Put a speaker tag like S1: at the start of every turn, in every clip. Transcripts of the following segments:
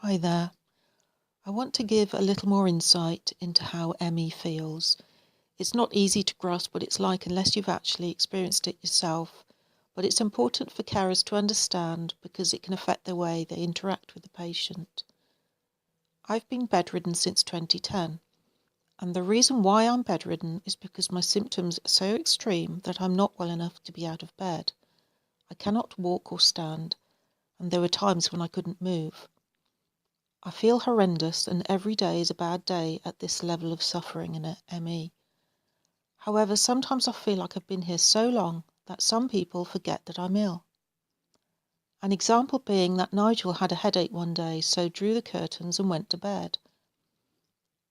S1: Hi there. I want to give a little more insight into how ME feels. It's not easy to grasp what it's like unless you've actually experienced it yourself, but it's important for carers to understand because it can affect the way they interact with the patient. I've been bedridden since 2010, and the reason why I'm bedridden is because my symptoms are so extreme that I'm not well enough to be out of bed. I cannot walk or stand, and there were times when I couldn't move. I feel horrendous, and every day is a bad day at this level of suffering in ME. However, sometimes I feel like I've been here so long that some people forget that I'm ill. An example being that Nigel had a headache one day, so drew the curtains and went to bed.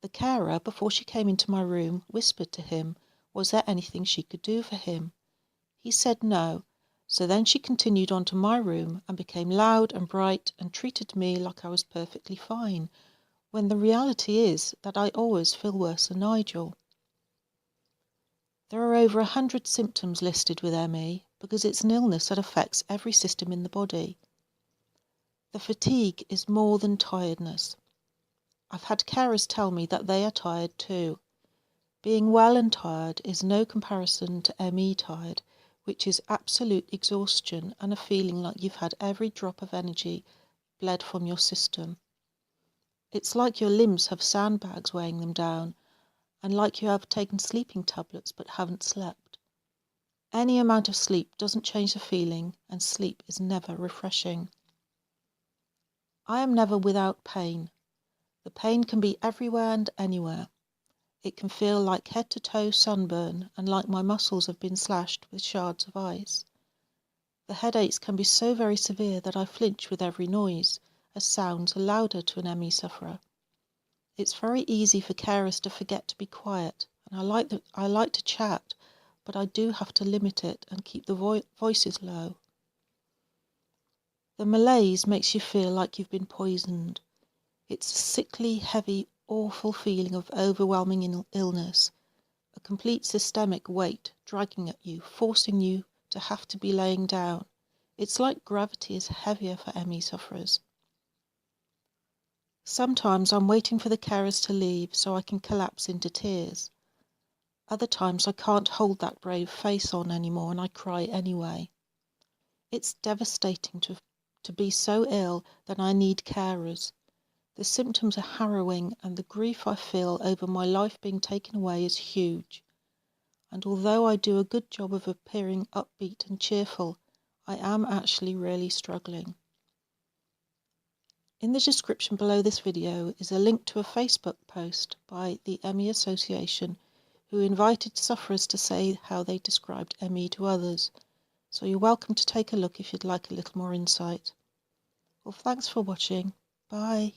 S1: The carer, before she came into my room, whispered to him, was there anything she could do for him? He said no, so then she continued on to my room and became loud and bright and treated me like I was perfectly fine, when the reality is that I always feel worse than Nigel. There are over 100 symptoms listed with ME because it's an illness that affects every system in the body. The fatigue is more than tiredness. I've had carers tell me that they are tired too. Being well and tired is no comparison to ME tired, which is absolute exhaustion and a feeling like you've had every drop of energy bled from your system. It's like your limbs have sandbags weighing them down, and like you have taken sleeping tablets but haven't slept. Any amount of sleep doesn't change the feeling, and sleep is never refreshing. I am never without pain. The pain can be everywhere and anywhere. It can feel like head to toe sunburn and like my muscles have been slashed with shards of ice. The headaches can be so very severe that I flinch with every noise, as sounds are louder to an ME sufferer. It's very easy for carers to forget to be quiet, and I like to chat, but I do have to limit it and keep the voices low. The malaise makes you feel like you've been poisoned. It's a sickly, heavy, awful feeling of overwhelming illness, a complete systemic weight dragging at you, forcing you to have to be laying down. It's like gravity is heavier for ME sufferers. Sometimes I'm waiting for the carers to leave so I can collapse into tears. Other times I can't hold that brave face on anymore and I cry anyway. It's devastating to be so ill that I need carers. The symptoms are harrowing and the grief I feel over my life being taken away is huge. And although I do a good job of appearing upbeat and cheerful, I am actually really struggling. In the description below this video is a link to a Facebook post by the ME Association who invited sufferers to say how they described ME to others. So you're welcome to take a look if you'd like a little more insight. Well, thanks for watching. Bye.